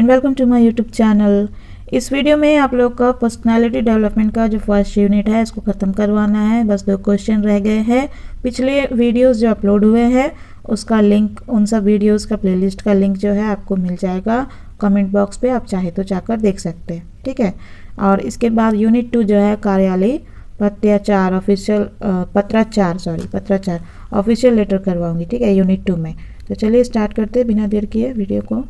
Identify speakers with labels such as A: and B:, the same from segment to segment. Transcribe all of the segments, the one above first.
A: Welcome to my YouTube channel. इस video में आप लोग का पर्सनालिटी डेवलपमेंट का जो फर्स्ट यूनिट है इसको ख़त्म करवाना है। बस 2 क्वेश्चन रह गए हैं। पिछले वीडियोस जो अपलोड हुए हैं उसका लिंक, उन सब वीडियोस का प्लेलिस्ट का लिंक जो है आपको मिल जाएगा कमेंट बॉक्स पे, आप चाहे तो जाकर देख सकते हैं, ठीक है। और इसके बाद यूनिट 2 जो है कार्यालय पत्राचार ऑफिशियल लेटर करवाऊंगी, ठीक है, यूनिट 2 में। तो चलिए स्टार्ट करते हैं बिना देर किए वीडियो को।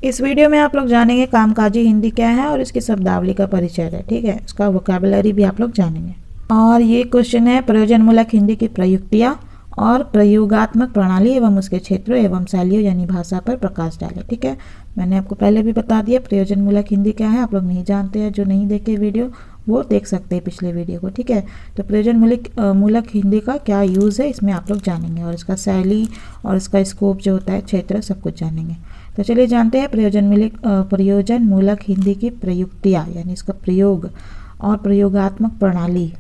A: इस वीडियो में आप लोग जानेंगे कामकाजी हिंदी क्या है और इसकी शब्दावली का परिचय है, ठीक है। इसका वोकैबुलरी भी आप लोग जानेंगे। और ये क्वेश्चन है प्रयोजनमूलक हिंदी की प्रयुक्तियाँ और प्रयोगात्मक प्रणाली एवं उसके क्षेत्रों एवं शैलियों यानी भाषा पर प्रकाश डाले, ठीक है। मैंने आपको पहले भी बता दिया प्रयोजनमूलक हिंदी क्या है। आप लोग नहीं जानते हैं, जो नहीं देखे वीडियो वो देख सकते हैं पिछले वीडियो को, ठीक है। तो प्रयोजनमूलक हिंदी का क्या यूज़ है इसमें आप लोग जानेंगे, और इसका शैली और इसका स्कोप जो होता है, क्षेत्र, सब कुछ जानेंगे। तो चलिए जानते हैं प्रयोजनमूलक हिंदी की प्रयुक्तियाँ यानी इसका प्रयोग और प्रयोगात्मक प्रणाली,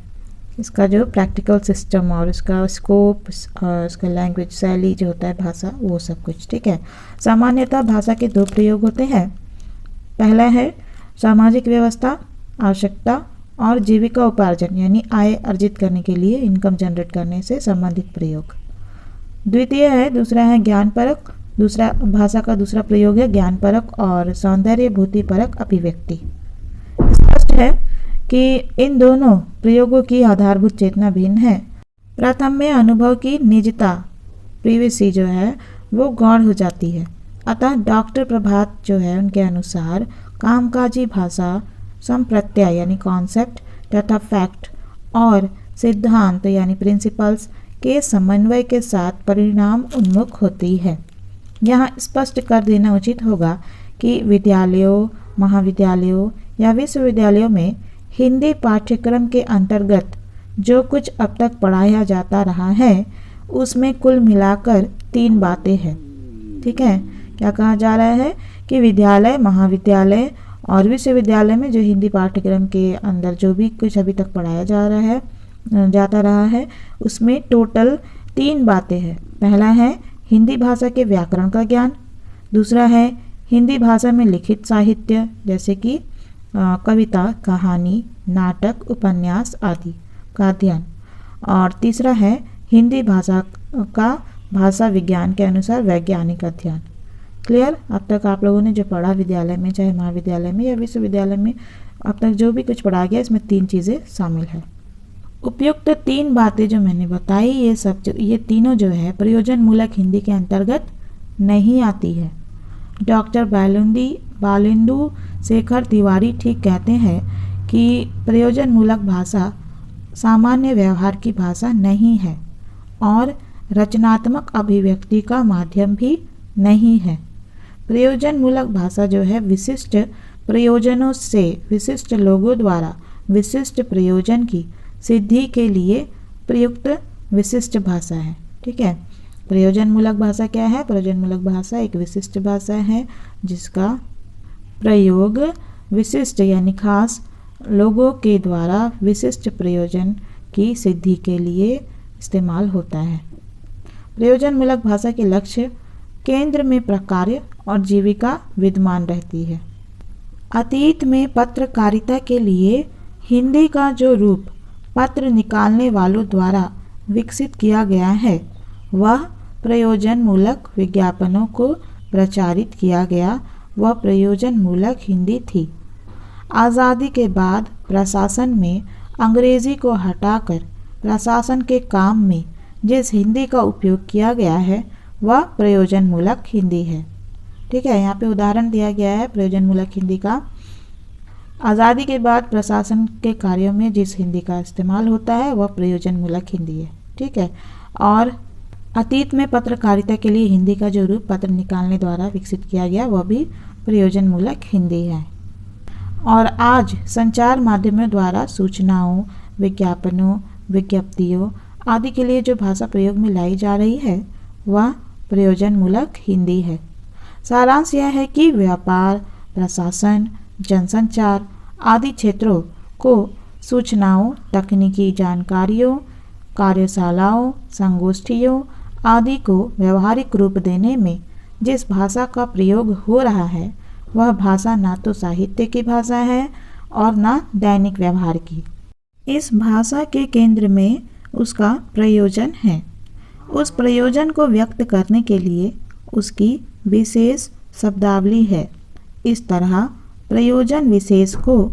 A: इसका जो प्रैक्टिकल सिस्टम और इसका स्कोप, इसका लैंग्वेज, शैली जो होता है, भाषा, वो सब कुछ, ठीक है। सामान्यतः भाषा के 2 प्रयोग होते हैं। पहला है सामाजिक व्यवस्था, आवश्यकता और जीविका उपार्जन यानी आय अर्जित करने के लिए, इनकम जनरेट करने से संबंधित प्रयोग। दूसरा है ज्ञानपरक, भाषा का दूसरा प्रयोग है ज्ञानपरक और सौंदर्यभूतिपरक अभिव्यक्ति। स्पष्ट है कि इन दोनों प्रयोगों की आधारभूत चेतना भिन्न है। प्रथम में अनुभव की निजता, प्रीवेसी जो है वो गौण हो जाती है। अतः डॉक्टर प्रभात जो है उनके अनुसार कामकाजी भाषा संप्रत्यय यानी कॉन्सेप्ट तथा फैक्ट और सिद्धांत यानी प्रिंसिपल्स के समन्वय के साथ परिणाम उन्मुख होती है। यहाँ स्पष्ट कर देना उचित होगा कि विद्यालयों, महाविद्यालयों या विश्वविद्यालयों में हिंदी पाठ्यक्रम के अंतर्गत जो कुछ अब तक पढ़ाया जाता रहा है उसमें कुल मिलाकर 3 बातें हैं, ठीक है। क्या कहा जा रहा है कि विद्यालय, महाविद्यालय और विश्वविद्यालय में जो हिंदी पाठ्यक्रम के अंदर जो भी कुछ अभी तक पढ़ाया जाता रहा है उसमें टोटल 3 बातें हैं। पहला है हिंदी भाषा के व्याकरण का ज्ञान, दूसरा है हिंदी भाषा में लिखित साहित्य जैसे कि कविता, कहानी, नाटक, उपन्यास आदि का अध्ययन, और तीसरा है हिंदी भाषा का भाषा विज्ञान के अनुसार वैज्ञानिक अध्ययन। क्लियर? अब तक आप लोगों ने जो पढ़ा विद्यालय में, चाहे महाविद्यालय में या विश्वविद्यालय में, अब तक जो भी कुछ पढ़ा गया इसमें 3 चीज़ें शामिल है। उपयुक्त 3 बातें जो मैंने बताई, ये तीनों जो है प्रयोजनमूलक हिंदी के अंतर्गत नहीं आती है। डॉक्टर बालेंदु शेखर तिवारी ठीक कहते हैं कि प्रयोजनमूलक भाषा सामान्य व्यवहार की भाषा नहीं है और रचनात्मक अभिव्यक्ति का माध्यम भी नहीं है। प्रयोजनमूलक भाषा जो है विशिष्ट प्रयोजनों से, विशिष्ट लोगों द्वारा विशिष्ट प्रयोजन की सिद्धि के लिए प्रयुक्त विशिष्ट भाषा है, ठीक है। प्रयोजनमूलक भाषा क्या है? प्रयोजनमूलक भाषा एक विशिष्ट भाषा है जिसका प्रयोग विशिष्ट यानी खास लोगों के द्वारा विशिष्ट प्रयोजन की सिद्धि के लिए इस्तेमाल होता है। प्रयोजनमूलक भाषा के लक्ष्य केंद्र में प्रकार्य और जीविका विद्यमान रहती है। अतीत में पत्रकारिता के लिए हिंदी का जो रूप पत्र निकालने वालों द्वारा विकसित किया गया है वह प्रयोजनमूलक विज्ञापनों को प्रचारित किया गया, वह प्रयोजनमूलक हिंदी थी। आज़ादी के बाद प्रशासन में अंग्रेजी को हटाकर प्रशासन के काम में जिस हिंदी का उपयोग किया गया है वह प्रयोजनमूलक हिंदी है, ठीक है। यहाँ पे उदाहरण दिया गया है प्रयोजनमूलक हिंदी का। आज़ादी के बाद प्रशासन के कार्यों में जिस हिंदी का इस्तेमाल होता है वह प्रयोजनमूलक हिंदी है, ठीक है। और अतीत में पत्रकारिता के लिए हिंदी का जो रूप पत्र निकालने द्वारा विकसित किया गया वह भी प्रयोजनमूलक हिंदी है। और आज संचार माध्यमों द्वारा सूचनाओं, विज्ञापनों, विज्ञप्तियों आदि के लिए जो भाषा प्रयोग में लाई जा रही है वह प्रयोजनमूलक हिंदी है। सारांश यह है कि व्यापार, प्रशासन, जनसंचार आदि क्षेत्रों को सूचनाओं, तकनीकी जानकारियों, कार्यशालाओं, संगोष्ठियों आदि को व्यवहारिक रूप देने में जिस भाषा का प्रयोग हो रहा है वह भाषा ना तो साहित्य की भाषा है और ना दैनिक व्यवहार की। इस भाषा के केंद्र में उसका प्रयोजन है। उस प्रयोजन को व्यक्त करने के लिए उसकी विशेष शब्दावली है। इस तरह प्रयोजन विशेष को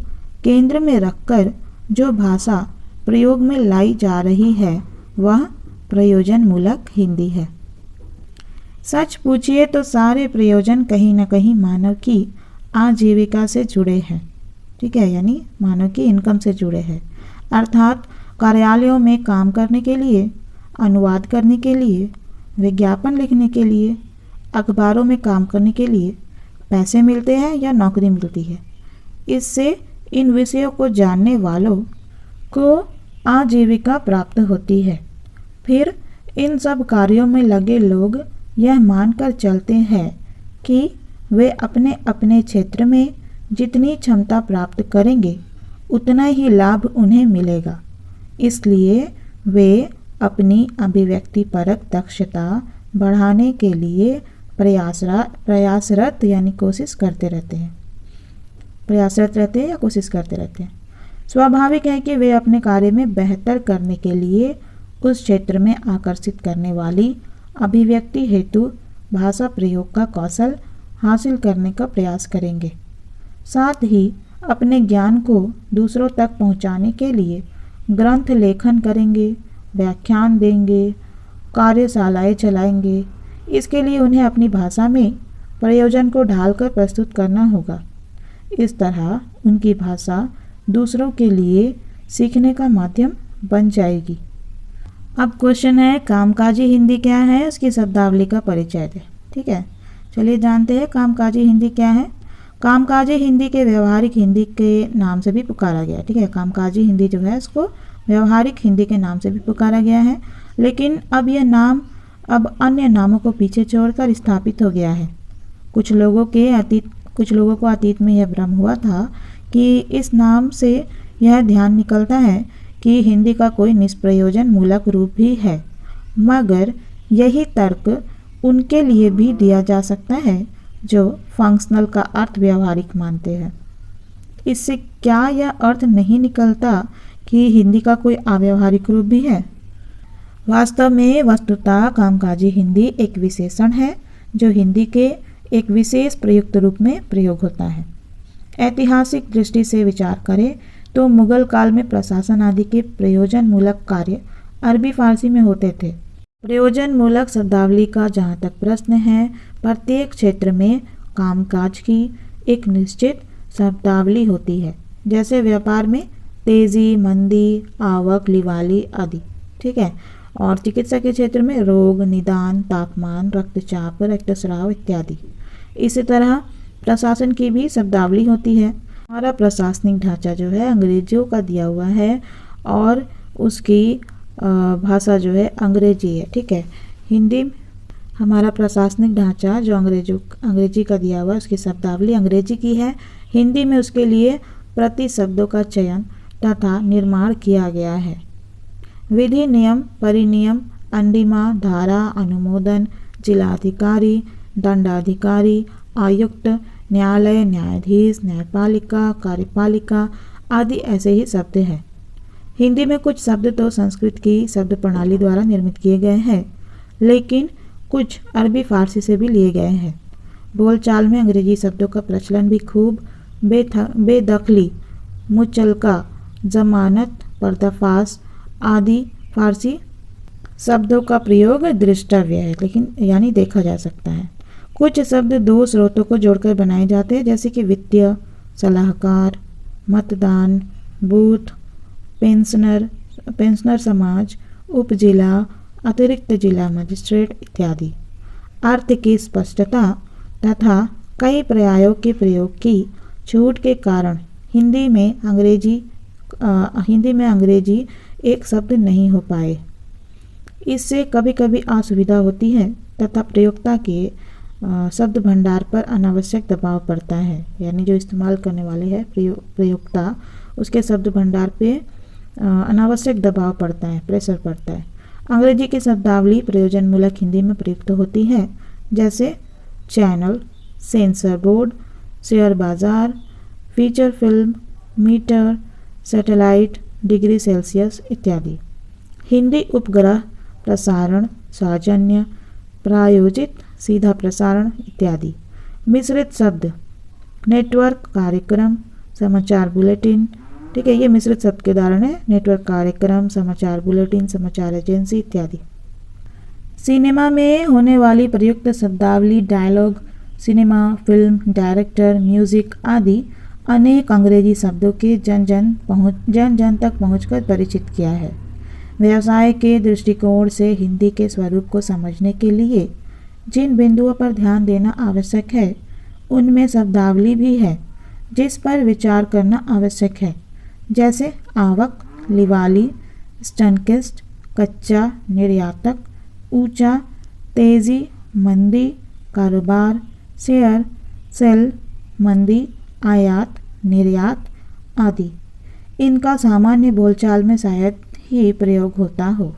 A: केंद्र में रखकर जो भाषा प्रयोग में लाई जा रही है वह प्रयोजन मूलक हिंदी है। सच पूछिए तो सारे प्रयोजन कहीं न कहीं मानव की आजीविका से जुड़े हैं, ठीक है, यानी मानव की इनकम से जुड़े हैं। अर्थात कार्यालयों में काम करने के लिए, अनुवाद करने के लिए, विज्ञापन लिखने के लिए, अखबारों में काम करने के लिए पैसे मिलते हैं या नौकरी मिलती है। इससे इन विषयों को जानने वालों को आजीविका प्राप्त होती है। फिर इन सब कार्यों में लगे लोग यह मानकर चलते हैं कि वे अपने अपने क्षेत्र में जितनी क्षमता प्राप्त करेंगे उतना ही लाभ उन्हें मिलेगा। इसलिए वे अपनी अभिव्यक्तिपरक दक्षता बढ़ाने के लिए प्रयासरत यानी कोशिश करते रहते हैं। प्रयासरत रहते हैं या कोशिश करते रहते हैं। स्वाभाविक है कि वे अपने कार्य में बेहतर करने के लिए उस क्षेत्र में आकर्षित करने वाली अभिव्यक्ति हेतु भाषा प्रयोग का कौशल हासिल करने का प्रयास करेंगे। साथ ही अपने ज्ञान को दूसरों तक पहुंचाने के लिए ग्रंथ लेखन करेंगे, व्याख्यान देंगे, कार्यशालाएं चलाएंगे। इसके लिए उन्हें अपनी भाषा में प्रयोजन को ढालकर प्रस्तुत करना होगा। इस तरह उनकी भाषा दूसरों के लिए सीखने का माध्यम बन जाएगी। अब क्वेश्चन है कामकाजी हिंदी क्या है, उसकी शब्दावली का परिचय दें। ठीक है, चलिए जानते हैं कामकाजी हिंदी क्या है। कामकाजी हिंदी के व्यवहारिक हिंदी के नाम से भी पुकारा गया है। ठीक है, कामकाजी हिंदी जो है इसको व्यवहारिक हिंदी के नाम से भी पुकारा गया है, लेकिन अब यह नाम अब अन्य नामों को पीछे छोड़कर स्थापित हो गया है। कुछ लोगों को अतीत में यह भ्रम हुआ था कि इस नाम से यह ध्यान निकलता है कि हिंदी का कोई निष्प्रयोजन मूलक रूप भी है, मगर यही तर्क उनके लिए भी दिया जा सकता है जो फंक्शनल का अर्थ व्यवहारिक मानते हैं। इससे क्या यह अर्थ नहीं निकलता कि हिंदी का कोई अव्यवहारिक रूप भी है? वास्तव में वस्तुतः कामकाजी हिंदी एक विशेषण है जो हिंदी के एक विशेष प्रयुक्त रूप में प्रयोग होता है। ऐतिहासिक दृष्टि से विचार करें तो मुगल काल में प्रशासन आदि के प्रयोजन मूलक कार्य अरबी फारसी में होते थे। प्रयोजन मूलक शब्दावली का जहाँ तक प्रश्न है, प्रत्येक क्षेत्र में कामकाज की एक निश्चित शब्दावली होती है, जैसे व्यापार में तेजी, मंदी, आवक, लिवाली आदि। ठीक है, और चिकित्सा के क्षेत्र में रोग, निदान, तापमान, रक्तचाप, रक्तस्राव इत्यादि। इसी तरह प्रशासन की भी शब्दावली होती है। हमारा प्रशासनिक ढांचा जो है अंग्रेजियों का दिया हुआ है और उसकी भाषा जो है अंग्रेजी है। ठीक है, हिंदी हमारा प्रशासनिक ढांचा जो अंग्रेजी का दिया हुआ है उसकी शब्दावली अंग्रेजी की है। हिंदी में उसके लिए प्रति शब्दों का चयन तथा निर्माण किया गया है। विधि, नियम, परिनियम, अंडिमा, धारा, अनुमोदन, जिलाधिकारी, दंडाधिकारी, आयुक्त, न्यायालय, न्यायाधीश, न्यायपालिका, कार्यपालिका आदि ऐसे ही शब्द हैं। हिंदी में कुछ शब्द तो संस्कृत की शब्द प्रणाली द्वारा निर्मित किए गए हैं, लेकिन कुछ अरबी फारसी से भी लिए गए हैं। बोलचाल में अंग्रेजी शब्दों का प्रचलन भी खूब बेदखली, मुचलका, जमानत, पर्दाफाश आदि फारसी शब्दों का प्रयोग दृष्टव्य है, लेकिन यानी देखा जा सकता है। कुछ शब्द दो स्रोतों को जोड़कर बनाए जाते हैं, जैसे कि वित्तीय, सलाहकार, मतदान, बूथ, पेंशनर समाज, उपजिला, अतिरिक्त जिला मजिस्ट्रेट इत्यादि। अर्थ की स्पष्टता तथा कई पर्यायों के प्रयोग की छूट के कारण हिंदी में अंग्रेजी एक शब्द नहीं हो पाए। इससे कभी कभी असुविधा होती है तथा प्रयोक्ता के शब्द भंडार पर अनावश्यक दबाव पड़ता है, यानी जो इस्तेमाल करने वाले हैं प्रयोक्ता उसके शब्द भंडार पे अनावश्यक दबाव पड़ता है, प्रेशर पड़ता है। अंग्रेजी की शब्दावली प्रयोजन मूलक हिंदी में प्रयुक्त होती है, जैसे चैनल, सेंसर बोर्ड, शेयर बाजार, feature film, metre, satellite, degree Celsius इत्यादि। हिंदी उपग्रह प्रसारण, सौजन्य, प्रायोजित, सीधा प्रसारण इत्यादि। मिश्रित शब्द, नेटवर्क, कार्यक्रम, समाचार बुलेटिन। ठीक है, ये मिश्रित शब्द के उदाहरण है, नेटवर्क, कार्यक्रम, समाचार बुलेटिन, समाचार एजेंसी इत्यादि। सिनेमा में होने वाली प्रयुक्त शब्दावली, dialogue, cinema, film, director, music आदि अनेक अंग्रेजी शब्दों के जन जन तक पहुंचकर परिचित किया है। व्यवसाय के दृष्टिकोण से हिंदी के स्वरूप को समझने के लिए जिन बिंदुओं पर ध्यान देना आवश्यक है, उनमें शब्दावली भी है जिस पर विचार करना आवश्यक है, जैसे आवक, लिवाली, स्टनकिस्ट, कच्चा, निर्यातक, ऊंचा, तेजी, मंदी, कारोबार, शेयर, सेल, मंदी, आयात, निर्यात आदि। इनका सामान्य बोलचाल में शायद ही प्रयोग होता हो।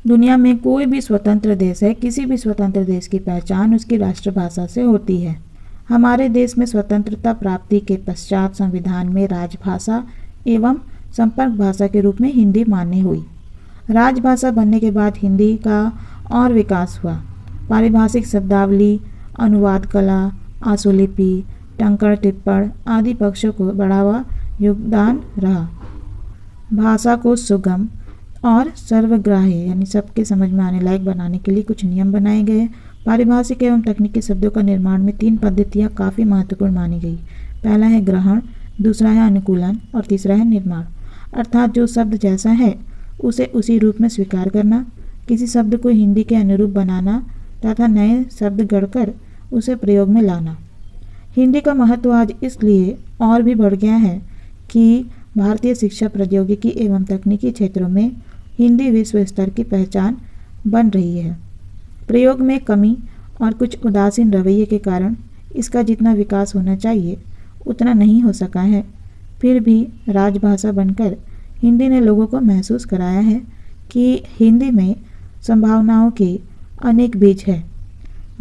A: दुनिया में कोई भी स्वतंत्र देश है, किसी भी स्वतंत्र देश की पहचान उसकी राष्ट्रभाषा से होती है। हमारे देश में स्वतंत्रता प्राप्ति के पश्चात संविधान में राजभाषा एवं संपर्क भाषा के रूप में हिंदी मान्य हुई। राजभाषा बनने के बाद हिंदी का और विकास हुआ। पारिभाषिक शब्दावली, अनुवाद कला, आशुलिपि, टंकण टिप्पण आदि पक्षों को बढ़ावा योगदान रहा। भाषा को सुगम और सर्वग्राही यानी सबके समझ में आने लायक बनाने के लिए कुछ नियम बनाए गए। पारिभाषिक एवं तकनीकी शब्दों का निर्माण में 3 पद्धतियाँ काफ़ी महत्वपूर्ण मानी गई। पहला है ग्रहण, दूसरा है अनुकूलन और तीसरा है निर्माण। अर्थात जो शब्द जैसा है उसे उसी रूप में स्वीकार करना, किसी शब्द को हिंदी के अनुरूप बनाना तथा नए शब्द गढ़कर उसे प्रयोग में लाना। हिंदी का महत्व आज इसलिए और भी बढ़ गया है कि भारतीय शिक्षा प्रौद्योगिकी एवं तकनीकी क्षेत्रों में हिंदी विश्व स्तर की पहचान बन रही है। प्रयोग में कमी और कुछ उदासीन रवैये के कारण इसका जितना विकास होना चाहिए उतना नहीं हो सका है। फिर भी राजभाषा बनकर हिंदी ने लोगों को महसूस कराया है कि हिंदी में संभावनाओं के अनेक बीज है।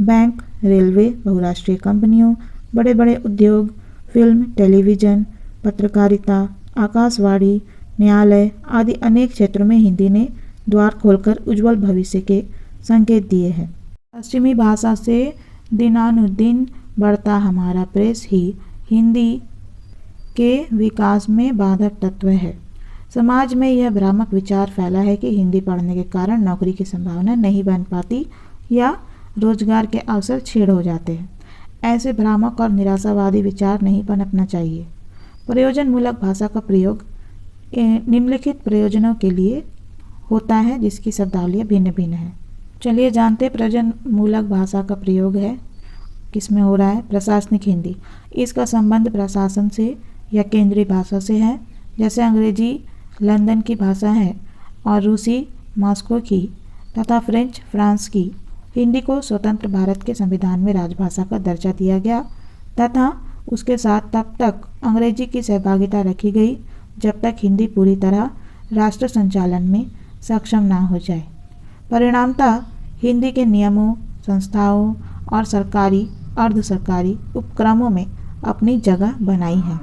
A: बैंक, रेलवे, बहुराष्ट्रीय कंपनियों, बड़े बड़े उद्योग, फिल्म, टेलीविज़न, पत्रकारिता, आकाशवाणी, न्यायालय आदि अनेक क्षेत्रों में हिंदी ने द्वार खोलकर उज्जवल भविष्य के संकेत दिए हैं। पश्चिमी भाषा से दिनानुदिन बढ़ता हमारा प्रेस ही हिंदी के विकास में बाधक तत्व है। समाज में यह भ्रामक विचार फैला है कि हिंदी पढ़ने के कारण नौकरी की संभावना नहीं बन पाती या रोजगार के अवसर छीड़ हो जाते हैं। ऐसे भ्रामक और निराशावादी विचार नहीं पनपना चाहिए। प्रयोजनमूलक भाषा का प्रयोग निम्नलिखित प्रयोजनों के लिए होता है जिसकी शब्दावलियाँ भिन्न भिन्न है। चलिए जानते प्रयोजनमूलक भाषा का प्रयोग है किस में हो रहा है। प्रशासनिक हिंदी, इसका संबंध प्रशासन से या केंद्रीय भाषा से है। जैसे अंग्रेजी लंदन की भाषा है और रूसी मॉस्को की तथा फ्रेंच फ्रांस की। हिंदी को स्वतंत्र भारत के संविधान में राजभाषा का दर्जा दिया गया तथा उसके साथ तब तक अंग्रेजी की सहभागिता रखी गई जब तक हिंदी पूरी तरह राष्ट्र संचालन में सक्षम ना हो जाए। परिणामतः हिंदी के नियमों, संस्थाओं और सरकारी अर्ध सरकारी उपक्रमों में अपनी जगह बनाई है।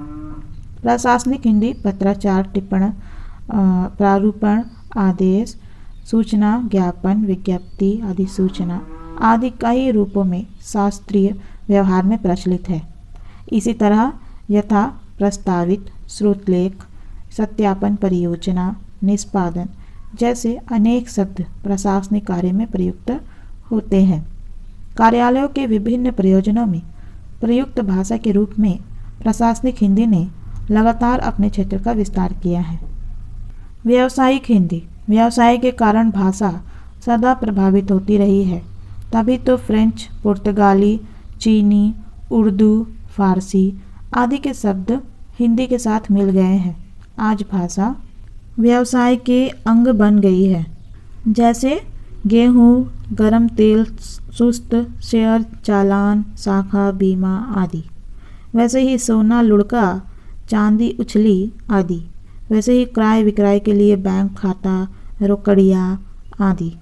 A: प्रशासनिक हिंदी पत्राचार, टिप्पण, प्रारूपण, आदेश, सूचना, ज्ञापन, विज्ञप्ति, अधिसूचना आदि कई रूपों में शास्त्रीय व्यवहार में प्रचलित है। इसी तरह यथा प्रस्तावित, श्रुतलेख, सत्यापन, परियोजना, निष्पादन जैसे अनेक शब्द प्रशासनिक कार्य में प्रयुक्त होते हैं। कार्यालयों के विभिन्न प्रयोजनों में प्रयुक्त भाषा के रूप में प्रशासनिक हिंदी ने लगातार अपने क्षेत्र का विस्तार किया है। व्यावसायिक हिंदी, व्यवसाय के कारण भाषा सदा प्रभावित होती रही है। तभी तो फ्रेंच, पुर्तगाली, चीनी, उर्दू, फारसी आदि के शब्द हिंदी के साथ मिल गए हैं। आज भाषा व्यवसाय के अंग बन गई है। जैसे गेहूँ, गरम तेल, सुस्त, शेयर, चालान, शाखा, बीमा आदि। वैसे ही सोना, लुढ़का, चांदी, उछली आदि। वैसे ही क्रय विक्रय के लिए बैंक खाता, रोकड़िया आदि।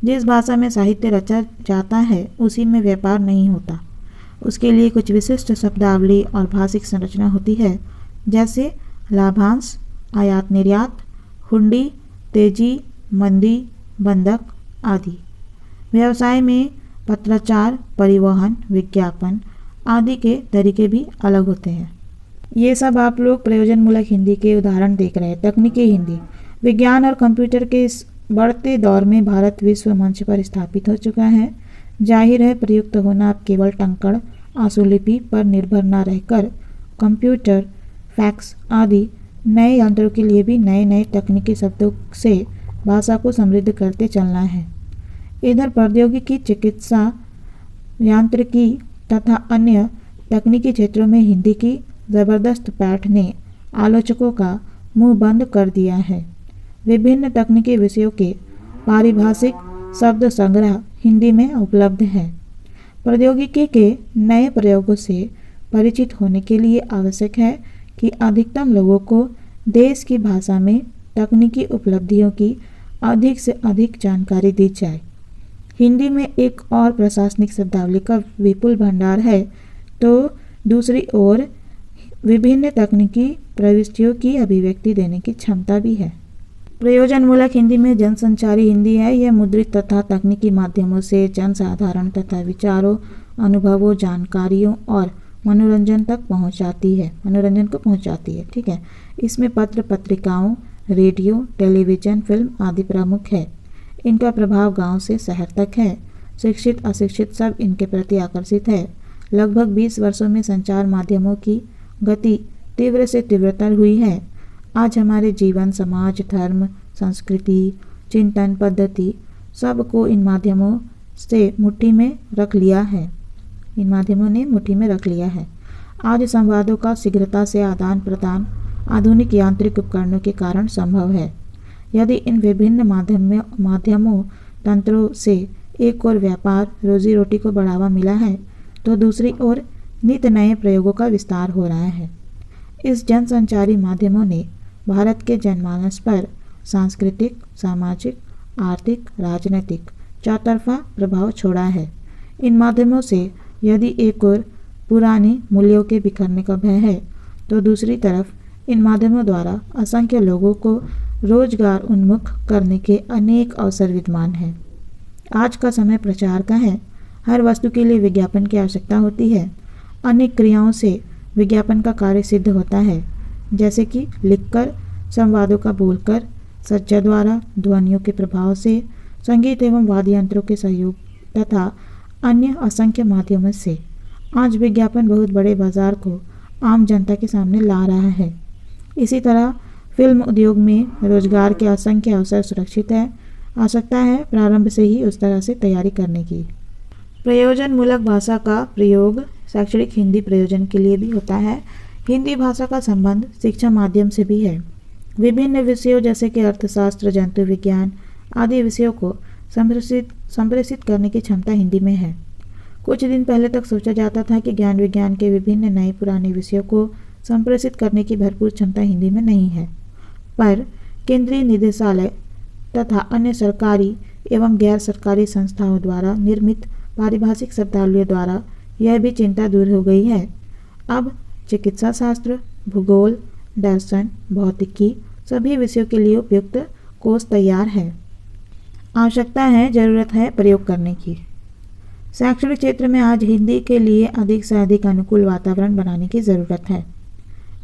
A: जिस भाषा में साहित्य रचा जाता है उसी में व्यापार नहीं होता। उसके लिए कुछ विशिष्ट शब्दावली और भाषिक संरचना होती है, जैसे लाभांश, आयात निर्यात, हुंडी, तेजी, मंदी, बंधक आदि। व्यवसाय में पत्राचार, परिवहन, विज्ञापन आदि के तरीके भी अलग होते हैं। ये सब आप लोग प्रयोजनमूलक हिंदी के उदाहरण देख रहे हैं। तकनीकी हिंदी, विज्ञान और कंप्यूटर के इस बढ़ते दौर में भारत विश्व मंच पर स्थापित हो चुका है। जाहिर है प्रयुक्त होना अब केवल टंकण आशुलिपि पर निर्भर न रहकर कंप्यूटर, फैक्स आदि नए यंत्रों के लिए भी नए नए तकनीकी शब्दों से भाषा को समृद्ध करते चलना है। इधर प्रौद्योगिकी, चिकित्सा, यांत्रिकी तथा अन्य तकनीकी क्षेत्रों में हिंदी की ज़बरदस्त पैठ ने आलोचकों का मुंह बंद कर दिया है। विभिन्न तकनीकी विषयों के पारिभाषिक शब्द संग्रह हिंदी में उपलब्ध है। प्रौद्योगिकी के नए प्रयोगों से परिचित होने के लिए आवश्यक है कि अधिकतम लोगों को देश की भाषा में तकनीकी उपलब्धियों की अधिक से अधिक जानकारी दी जाए। हिंदी में एक और प्रशासनिक शब्दावली का विपुल भंडार है, तो दूसरी ओर विभिन्न तकनीकी प्रविष्टियों की अभिव्यक्ति देने की क्षमता भी है। प्रयोजनमूलक हिंदी में जनसंचारी हिंदी है। यह मुद्रित तथा तकनीकी माध्यमों से जनसाधारण तथा विचारों, अनुभवों, जानकारियों और मनोरंजन को पहुंचाती है। ठीक है। इसमें पत्र, पत्रिकाओं, रेडियो, टेलीविज़न, फिल्म आदि प्रमुख है। इनका प्रभाव गांव से शहर तक है। शिक्षित, अशिक्षित सब इनके प्रति आकर्षित है। लगभग 20 वर्षों में संचार माध्यमों की गति तीव्र से तीव्रतर हुई है। आज हमारे जीवन, समाज, धर्म, संस्कृति, चिंतन पद्धति सब को इन माध्यमों ने मुट्ठी में रख लिया है। आज संवादों का शीघ्रता से आदान प्रदान आधुनिक यांत्रिक उपकरणों के कारण संभव है। यदि इन विभिन्न माध्यमों तंत्रों से एक ओर व्यापार, रोजी रोटी को बढ़ावा मिला है, तो दूसरी ओर नित नए प्रयोगों का विस्तार हो रहा है। इस जनसंचारी माध्यमों ने भारत के जनमानस पर सांस्कृतिक, सामाजिक, आर्थिक, राजनीतिक चौतरफा प्रभाव छोड़ा है। इन माध्यमों से यदि एक ओर पुराने मूल्यों के बिखरने का भय है, तो दूसरी तरफ इन माध्यमों द्वारा असंख्य लोगों को रोजगार उन्मुख करने के अनेक अवसर विद्यमान हैं। आज का समय प्रचार का है। हर वस्तु के लिए विज्ञापन की आवश्यकता होती है। अनेक क्रियाओं से विज्ञापन का कार्य सिद्ध होता है, जैसे कि लिखकर, संवादों का बोलकर, सज्जा द्वारा, ध्वनियों के प्रभाव से, संगीत एवं वाद्य यंत्रों के सहयोग तथा अन्य असंख्य माध्यमों से। आज विज्ञापन बहुत बड़े बाजार को आम जनता के सामने ला रहा है। इसी तरह फिल्म उद्योग में रोजगार के असंख्य अवसर सुरक्षित है। आवश्यकता है प्रारंभ से ही उस तरह से तैयारी करने की। प्रयोजनमूलक भाषा का प्रयोग शैक्षणिक हिंदी प्रयोजन के लिए भी होता है। हिंदी भाषा का संबंध शिक्षा माध्यम से भी है। विभिन्न विषयों जैसे कि अर्थशास्त्र, जंतु विज्ञान आदि विषयों को संप्रेषित करने की क्षमता हिंदी में है। कुछ दिन पहले तक सोचा जाता था कि ज्ञान विज्ञान के विभिन्न नए पुराने विषयों को संप्रेषित करने की भरपूर क्षमता हिंदी में नहीं है, पर केंद्रीय निदेशालय तथा अन्य सरकारी एवं गैर सरकारी संस्थाओं द्वारा निर्मित पारिभाषिक शब्दावलियों द्वारा यह भी चिंता दूर हो गई है। अब चिकित्सा शास्त्र, भूगोल, दर्शन, भौतिकी सभी विषयों के लिए उपयुक्त कोष तैयार है। आवश्यकता है, जरूरत है प्रयोग करने की। शैक्षणिक क्षेत्र में आज हिंदी के लिए अधिक से अधिक अनुकूल वातावरण बनाने की ज़रूरत है।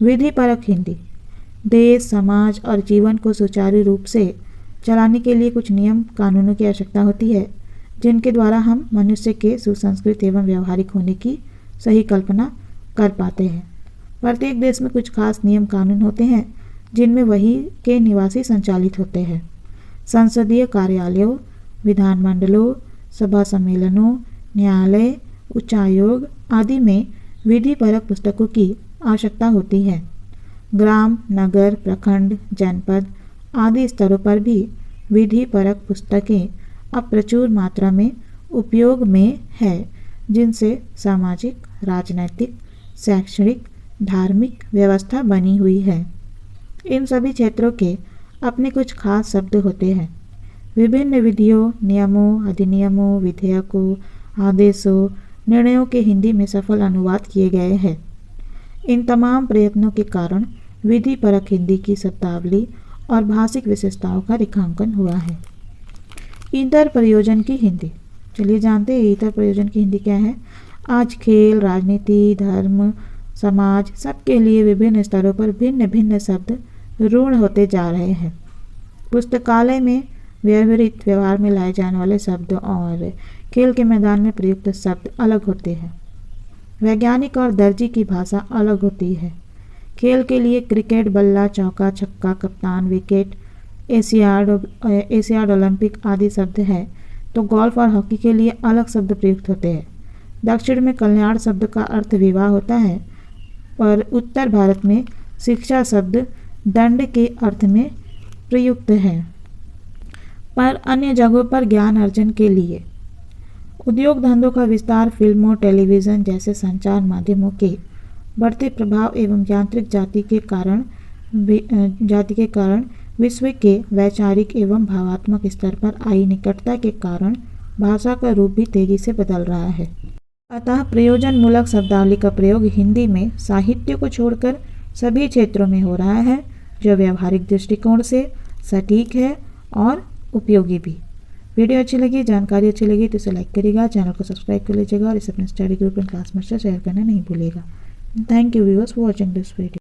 A: विधि परक हिंदी, देश, समाज और जीवन को सुचारू रूप से चलाने के लिए कुछ नियम कानूनों की आवश्यकता होती है, जिनके द्वारा हम मनुष्य के सुसंस्कृत एवं व्यवहारिक होने की सही कल्पना कर पाते हैं। प्रत्येक देश में कुछ खास नियम कानून होते हैं, जिनमें वही के निवासी संचालित होते हैं। संसदीय कार्यालयों, विधानमंडलों, सभा सम्मेलनों, न्यायालय, उच्चायोग आदि में विधि परक पुस्तकों की आवश्यकता होती है। ग्राम, नगर, प्रखंड, जनपद आदि स्तरों पर भी विधि परक पुस्तकें अब प्रचुर मात्रा में उपयोग में है, जिनसे सामाजिक, राजनैतिक, शैक्षणिक, धार्मिक व्यवस्था बनी हुई है। इन सभी क्षेत्रों के अपने कुछ खास शब्द होते हैं। विभिन्न विधियों, नियमों, अधिनियमों, विधेयकों, आदेशों, निर्णयों के हिंदी में सफल अनुवाद किए गए हैं। इन तमाम प्रयत्नों के कारण विधि परक हिंदी की शब्दावली और भाषिक विशेषताओं का रेखांकन हुआ है। ईतर प्रयोजन की हिंदी। चलिए जानते हैं ईतर प्रयोजन की हिंदी क्या है। आज खेल, राजनीति, धर्म, समाज सबके लिए विभिन्न स्तरों पर भिन्न भिन्न शब्द रूढ़ होते जा रहे हैं। पुस्तकालय में व्यवहारिक व्यवहार में लाए जाने वाले शब्द और खेल के मैदान में प्रयुक्त शब्द अलग होते हैं। वैज्ञानिक और दर्जी की भाषा अलग होती है। खेल के लिए क्रिकेट, बल्ला, चौका, छक्का, कप्तान, विकेट, एशियाड, ओलंपिक आदि शब्द हैं, तो गोल्फ और हॉकी के लिए अलग शब्द प्रयुक्त होते हैं। दक्षिण में कल्याण शब्द का अर्थ विवाह होता है और उत्तर भारत में शिक्षा शब्द दंड के अर्थ में प्रयुक्त है। पर अन्य जगहों पर ज्ञान अर्जन के लिए उद्योग धंधों का विस्तार, फिल्मों, टेलीविज़न जैसे संचार माध्यमों के बढ़ते प्रभाव एवं यांत्रिक जाति के कारण विश्व के वैचारिक एवं भावात्मक स्तर पर आई निकटता के कारण भाषा का रूप भी तेजी से बदल रहा है। अतः प्रयोजन मूलक शब्दावली का प्रयोग हिंदी में साहित्य को छोड़कर सभी क्षेत्रों में हो रहा है, जो व्यवहारिक दृष्टिकोण से सटीक है और उपयोगी भी। वीडियो अच्छी लगी, जानकारी अच्छी लगी तो इसे लाइक करिएगा, चैनल को सब्सक्राइब कर लीजिएगा और इसे अपने स्टडी ग्रुप एंड क्लासमेट्स से शेयर करना नहीं भूलिएगा। Thank you viewers for watching this video.